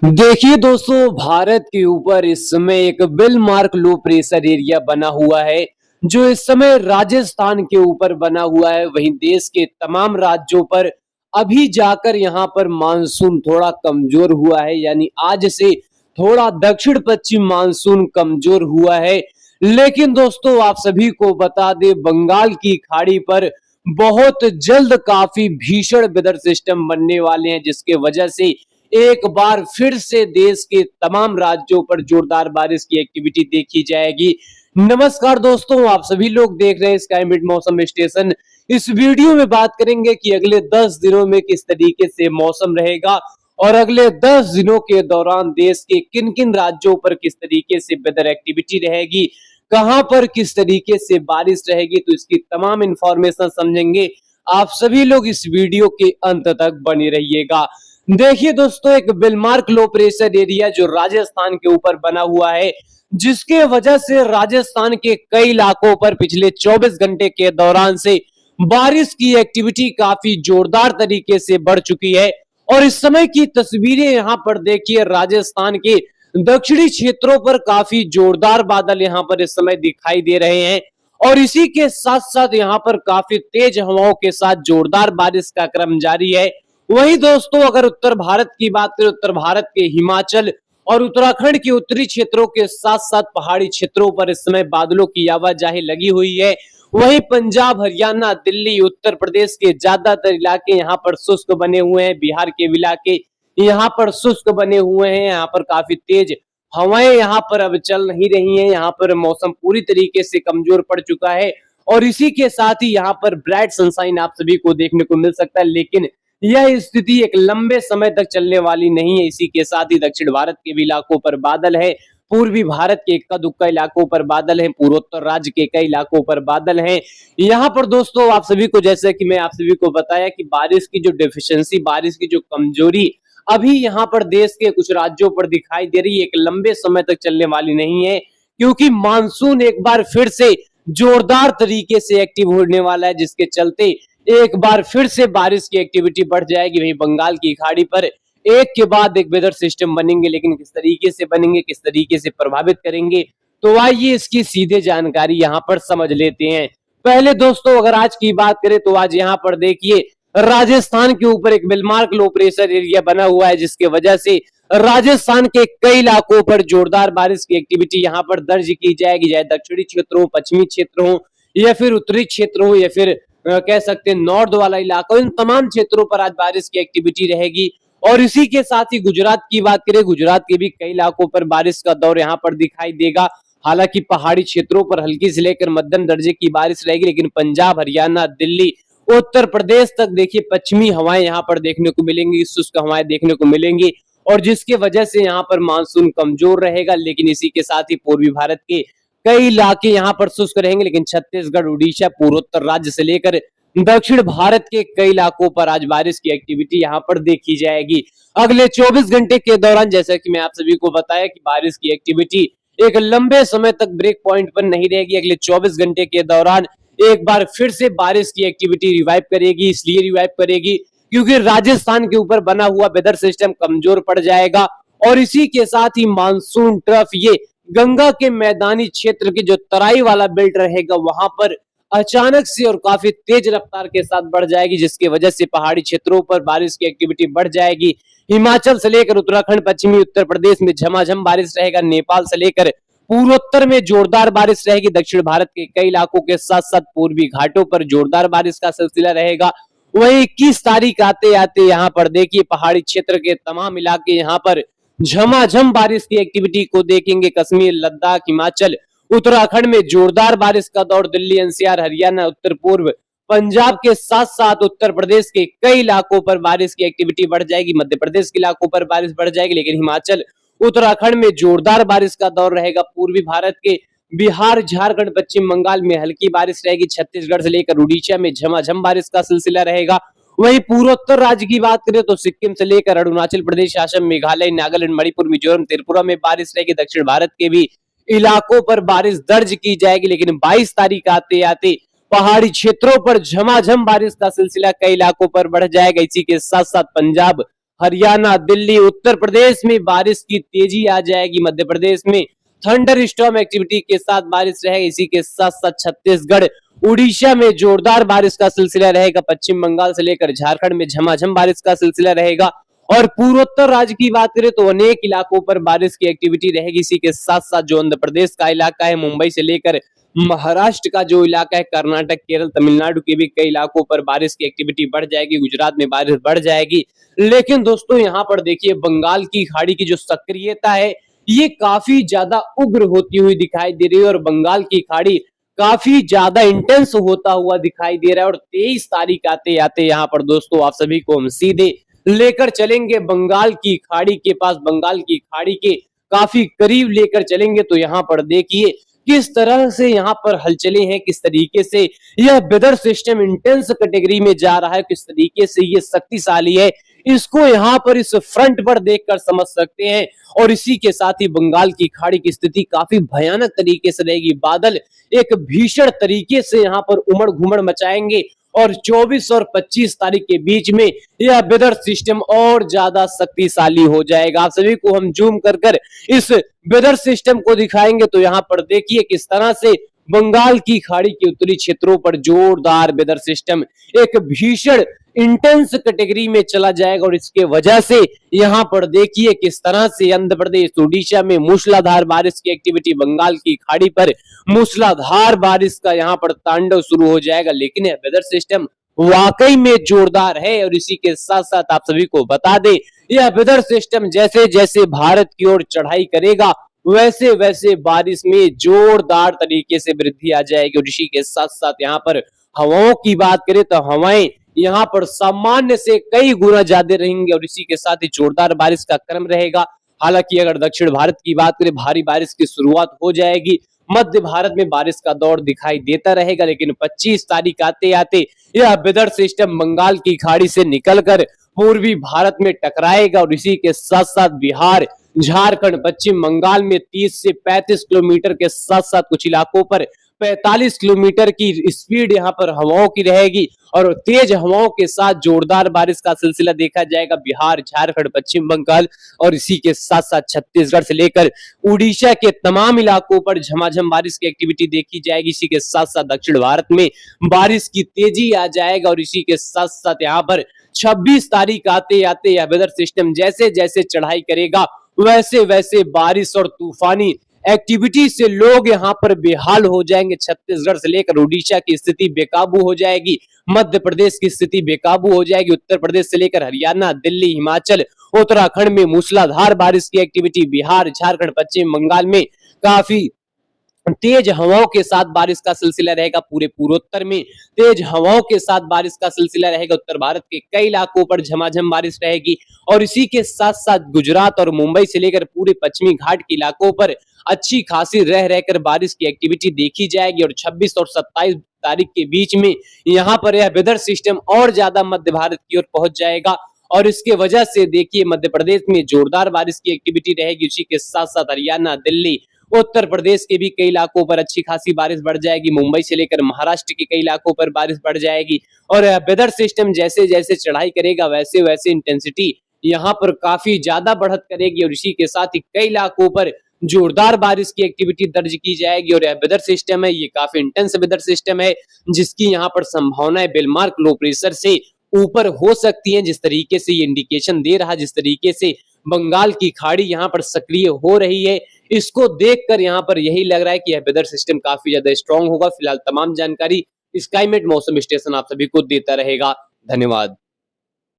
देखिए दोस्तों, भारत के ऊपर इस समय एक बिलमार्क लो प्रेशर एरिया बना हुआ है जो इस समय राजस्थान के ऊपर बना हुआ है। वहीं देश के तमाम राज्यों पर अभी जाकर यहाँ पर मानसून थोड़ा कमजोर हुआ है, यानी आज से थोड़ा दक्षिण पश्चिम मानसून कमजोर हुआ है। लेकिन दोस्तों, आप सभी को बता दें, बंगाल की खाड़ी पर बहुत जल्द काफी भीषण वेदर सिस्टम बनने वाले हैं, जिसके वजह से एक बार फिर से देश के तमाम राज्यों पर जोरदार बारिश की एक्टिविटी देखी जाएगी। नमस्कार दोस्तों, आप सभी लोग देख रहे हैं स्काईमिड मौसम स्टेशन। इस वीडियो में बात करेंगे कि अगले 10 दिनों में किस तरीके से मौसम रहेगा और अगले 10 दिनों के दौरान देश के किन किन राज्यों पर किस तरीके से वेदर एक्टिविटी रहेगी, कहां पर किस तरीके से बारिश रहेगी। तो इसकी तमाम इंफॉर्मेशन समझेंगे। आप सभी लोग इस वीडियो के अंत तक बने रहिएगा। देखिए दोस्तों, एक बिलमार्क लो प्रेशर एरिया जो राजस्थान के ऊपर बना हुआ है, जिसके वजह से राजस्थान के कई इलाकों पर पिछले 24 घंटे के दौरान से बारिश की एक्टिविटी काफी जोरदार तरीके से बढ़ चुकी है। और इस समय की तस्वीरें यहां पर देखिए, राजस्थान के दक्षिणी क्षेत्रों पर काफी जोरदार बादल यहां पर इस समय दिखाई दे रहे हैं और इसी के साथ साथ यहां पर काफी तेज हवाओं के साथ जोरदार बारिश का क्रम जारी है। वहीं दोस्तों, अगर उत्तर भारत की बात करें, उत्तर भारत के हिमाचल और उत्तराखंड के उत्तरी क्षेत्रों के साथ साथ पहाड़ी क्षेत्रों पर इस समय बादलों की आवाजाही लगी हुई है। वहीं पंजाब, हरियाणा, दिल्ली, उत्तर प्रदेश के ज्यादातर इलाके यहाँ पर शुष्क बने हुए हैं। बिहार के इलाके यहाँ पर शुष्क बने हुए हैं। यहाँ पर काफी तेज हवाएं यहाँ पर अब चल नहीं रही हैं। यहाँ पर मौसम पूरी तरीके से कमजोर पड़ चुका है और इसी के साथ ही यहाँ पर ब्राइट सनशाइन आप सभी को देखने को मिल सकता है। लेकिन यह स्थिति एक लंबे समय तक चलने वाली नहीं है। इसी के साथ ही दक्षिण भारत के भी इलाकों पर बादल है, पूर्वी भारत के इक्का दुक्का इलाकों पर बादल है, पूर्वोत्तर राज्य के कई इलाकों पर बादल हैं। यहाँ पर दोस्तों, आप सभी को, जैसे कि मैं आप सभी को बताया कि बारिश की जो डेफिशिएंसी, बारिश की जो कमजोरी अभी यहाँ पर देश के कुछ राज्यों पर दिखाई दे रही है, एक लंबे समय तक चलने वाली नहीं है, क्योंकि मानसून एक बार फिर से जोरदार तरीके से एक्टिव होने वाला है, जिसके चलते एक बार फिर से बारिश की एक्टिविटी बढ़ जाएगी। वहीं बंगाल की खाड़ी पर एक के बाद एक वेदर सिस्टम बनेंगे, लेकिन किस तरीके से बनेंगे, किस तरीके से प्रभावित करेंगे, तो आइए इसकी सीधे जानकारी यहाँ पर समझ लेते हैं। पहले दोस्तों, अगर आज की बात करें तो आज यहाँ पर देखिए, राजस्थान के ऊपर एक बिलमार्क लो प्रेशर एरिया बना हुआ है, जिसके वजह से राजस्थान के कई इलाकों पर जोरदार बारिश की एक्टिविटी यहाँ पर दर्ज की जाएगी, चाहे दक्षिणी क्षेत्र हो, पश्चिमी क्षेत्र हो या फिर उत्तरी क्षेत्र हो या फिर कह सकते हैं नॉर्थ वाला इलाका, इन तमाम क्षेत्रों पर आज बारिश की एक्टिविटी रहेगी। और इसी के साथ ही गुजरात की बात करें, गुजरात के भी कई इलाकों पर बारिश का दौर यहाँ पर दिखाई देगा। हालांकि पहाड़ी क्षेत्रों पर हल्की से लेकर मध्यम दर्जे की बारिश रहेगी, लेकिन पंजाब, हरियाणा, दिल्ली, उत्तर प्रदेश तक देखिए पश्चिमी हवाएं यहाँ पर देखने को मिलेंगी, शुष्क हवाएं देखने को मिलेंगी और जिसके वजह से यहाँ पर मानसून कमजोर रहेगा। लेकिन इसी के साथ ही पूर्वी भारत के कई इलाके यहाँ पर शुष्क रहेंगे, लेकिन छत्तीसगढ़, उड़ीसा, पूर्वोत्तर राज्य से लेकर दक्षिण भारत के कई इलाकों पर आज बारिश की एक्टिविटी यहाँ पर देखी जाएगी। अगले 24 घंटे के दौरान, जैसा कि मैं आप सभी को बताया कि बारिश की एक्टिविटी एक लंबे समय तक ब्रेक पॉइंट पर नहीं रहेगी। अगले 24 घंटे के दौरान एक बार फिर से बारिश की एक्टिविटी रिवाइव करेगी। इसलिए रिवाइव करेगी क्योंकि राजस्थान के ऊपर बना हुआ वेदर सिस्टम कमजोर पड़ जाएगा और इसी के साथ ही मानसून ट्रफ, ये गंगा के मैदानी क्षेत्र के जो तराई वाला बेल्ट रहेगा, वहां पर अचानक से और काफी तेज रफ्तार के साथ बढ़ जाएगी, जिसकी वजह से पहाड़ी क्षेत्रों पर बारिश की एक्टिविटी बढ़ जाएगी। हिमाचल से लेकर उत्तराखंड, पश्चिमी उत्तर प्रदेश में झमाझम बारिश रहेगा। नेपाल से लेकर पूर्वोत्तर में जोरदार बारिश रहेगी। दक्षिण भारत के कई इलाकों के साथ साथ पूर्वी घाटों पर जोरदार बारिश का सिलसिला रहेगा। वहीं 21 तारीख आते आते यहाँ पर देखिए, पहाड़ी क्षेत्र के तमाम इलाके यहाँ पर झमाझम बारिश की एक्टिविटी को देखेंगे। कश्मीर, लद्दाख, हिमाचल, उत्तराखंड में जोरदार बारिश का दौर, दिल्ली, एनसीआर, हरियाणा, उत्तर पूर्व पंजाब के साथ साथ उत्तर प्रदेश के कई इलाकों पर बारिश की एक्टिविटी बढ़ जाएगी। मध्य प्रदेश के इलाकों पर बारिश बढ़ जाएगी, लेकिन हिमाचल, उत्तराखंड में जोरदार बारिश का दौर रहेगा। पूर्वी भारत के बिहार, झारखंड, पश्चिम बंगाल में हल्की बारिश रहेगी। छत्तीसगढ़ से लेकर उड़ीसा में झमाझम बारिश का सिलसिला रहेगा। वहीं पूर्वोत्तर राज्य की बात करें तो सिक्किम से लेकर अरुणाचल प्रदेश, असम, मेघालय, नागालैंड, मणिपुर, मिजोरम, त्रिपुरा में बारिश रहेगी। दक्षिण भारत के भी इलाकों पर बारिश दर्ज की जाएगी, लेकिन 22 तारीख आते आते पहाड़ी क्षेत्रों पर झमाझम बारिश का सिलसिला कई इलाकों पर बढ़ जाएगा। इसी के साथ साथ पंजाब, हरियाणा, दिल्ली, उत्तर प्रदेश में बारिश की तेजी आ जाएगी। मध्य प्रदेश में थंडर स्टॉर्म एक्टिविटी के साथ बारिश रहेगी। इसी के साथ साथ छत्तीसगढ़, उड़ीसा में जोरदार बारिश का सिलसिला रहेगा। पश्चिम बंगाल से लेकर झारखंड में झमाझम बारिश का सिलसिला रहेगा। और पूर्वोत्तर राज्य की बात करें तो अनेक इलाकों पर बारिश की एक्टिविटी रहेगी। इसी के साथ साथ जो आंध्र प्रदेश का इलाका है, मुंबई से लेकर महाराष्ट्र का जो इलाका है, कर्नाटक, केरल, तमिलनाडु के भी कई इलाकों पर बारिश की एक्टिविटी बढ़ जाएगी। गुजरात में बारिश बढ़ जाएगी। लेकिन दोस्तों यहाँ पर देखिए, बंगाल की खाड़ी की जो सक्रियता है ये काफी ज्यादा उग्र होती हुई दिखाई दे रही है और बंगाल की खाड़ी काफी ज्यादा इंटेंस होता हुआ दिखाई दे रहा है। और 23 तारीख आते आते यहाँ पर दोस्तों आप सभी को हम सीधे लेकर चलेंगे बंगाल की खाड़ी के पास, बंगाल की खाड़ी के काफी करीब लेकर चलेंगे। तो यहाँ पर देखिए किस तरह से यहाँ पर हलचलें हैं, किस तरीके से यह वेदर सिस्टम इंटेंस कैटेगरी में जा रहा है, किस तरीके से ये शक्तिशाली है, इसको यहाँ पर इस फ्रंट पर देखकर समझ सकते हैं। और इसी के साथ ही बंगाल की खाड़ी की स्थिति काफी भयानक तरीके से रहेगी। बादल एक भीषण तरीके से यहाँ पर उमड़ घुमड़ मचाएंगे और 24 और 25 तारीख के बीच में यह वेदर सिस्टम और ज्यादा शक्तिशाली हो जाएगा। आप सभी को हम जूम कर कर इस वेदर सिस्टम को दिखाएंगे। तो यहाँ पर देखिए किस तरह से बंगाल की खाड़ी के उत्तरी क्षेत्रों पर जोरदार वेदर सिस्टम एक भीषण इंटेंस कैटेगरी में चला जाएगा। और इसके वजह से यहाँ पर देखिए किस तरह से आंध्र प्रदेश, उड़ीसा में मूसलाधार बारिश की एक्टिविटी, बंगाल की खाड़ी पर मूसलाधार बारिश का यहाँ पर तांडव शुरू हो जाएगा। लेकिन यह वेदर सिस्टम वाकई में जोरदार है। और इसी के साथ साथ आप सभी को बता दें, यह वेदर सिस्टम जैसे जैसे भारत की ओर चढ़ाई करेगा वैसे वैसे बारिश में जोरदार तरीके से वृद्धि आ जाएगी। और इसी के साथ साथ यहाँ पर हवाओं की बात करें तो हवाएं यहाँ पर सामान्य से कई गुना ज्यादा रहेंगे। और इसी के साथ ही जोरदार बारिश का क्रम रहेगा। हालांकि अगर दक्षिण भारत की बात करें, भारी बारिश की शुरुआत हो जाएगी। मध्य भारत में बारिश का दौर दिखाई देता रहेगा। लेकिन 25 तारीख आते आते यह वेदर सिस्टम बंगाल की खाड़ी से निकलकर पूर्वी भारत में टकराएगा। और इसी के साथ साथ बिहार, झारखंड, पश्चिम बंगाल में 30 से 35 किलोमीटर के साथ साथ कुछ इलाकों पर 45 किलोमीटर की स्पीड यहाँ पर हवाओं की रहेगी। और तेज हवाओं के साथ जोरदार बारिश का सिलसिला देखा जाएगा बिहार, झारखंड, पश्चिम बंगाल और इसी के साथ साथ छत्तीसगढ़ से लेकर उड़ीसा के तमाम इलाकों पर झमाझम बारिश की एक्टिविटी देखी जाएगी। इसी के साथ साथ दक्षिण भारत में बारिश की तेजी आ जाएगा। और इसी के साथ साथ यहाँ पर 26 तारीख आते आते यह वेदर सिस्टम जैसे जैसे चढ़ाई करेगा वैसे वैसे बारिश और तूफानी एक्टिविटी से लोग यहाँ पर बेहाल हो जाएंगे। छत्तीसगढ़ से लेकर उड़ीसा की स्थिति बेकाबू हो जाएगी, मध्य प्रदेश की स्थिति बेकाबू हो जाएगी, उत्तर प्रदेश से लेकर हरियाणा, दिल्ली, हिमाचल, उत्तराखंड में मूसलाधार बारिश की एक्टिविटी, बिहार, झारखंड, पश्चिम बंगाल में काफी तेज हवाओं के साथ बारिश का सिलसिला रहेगा। पूरे पूर्वोत्तर में तेज हवाओं के साथ बारिश का सिलसिला रहेगा। उत्तर भारत के कई इलाकों पर झमाझम बारिश रहेगी। और इसी के साथ साथ गुजरात और मुंबई से लेकर पूरे पश्चिमी घाट के इलाकों पर अच्छी खासी रह रहकर बारिश की एक्टिविटी देखी जाएगी। और 26 और 27 तारीख के बीच में यहाँ पर यह वेदर सिस्टम और ज्यादा मध्य भारत की ओर पहुंच जाएगा। और इसके वजह से देखिए मध्य प्रदेश में जोरदार बारिश की एक्टिविटी रहेगी। उसी के साथ साथ हरियाणा, दिल्ली, उत्तर प्रदेश के भी कई इलाकों पर अच्छी खासी बारिश बढ़ जाएगी। मुंबई से लेकर महाराष्ट्र के कई इलाकों पर बारिश बढ़ जाएगी। और वेदर सिस्टम जैसे जैसे चढ़ाई करेगा वैसे वैसे इंटेंसिटी यहाँ पर काफी ज्यादा बढ़त करेगी। और इसी के साथ ही कई इलाकों पर जोरदार बारिश की एक्टिविटी दर्ज की जाएगी। और यह वेदर सिस्टम है, ये काफी इंटेंस वेदर सिस्टम है जिसकी यहाँ पर संभावनाएं बेलमार्क लो प्रेशर से ऊपर हो सकती हैं। जिस तरीके से ये इंडिकेशन दे रहा है, जिस तरीके से बंगाल की खाड़ी यहाँ पर सक्रिय हो रही है, इसको देखकर यहाँ पर यही लग रहा है कि यह वेदर सिस्टम काफी ज्यादा स्ट्रांग होगा। फिलहाल तमाम जानकारी स्काईमेट मौसम स्टेशन आप सभी को देता रहेगा। धन्यवाद।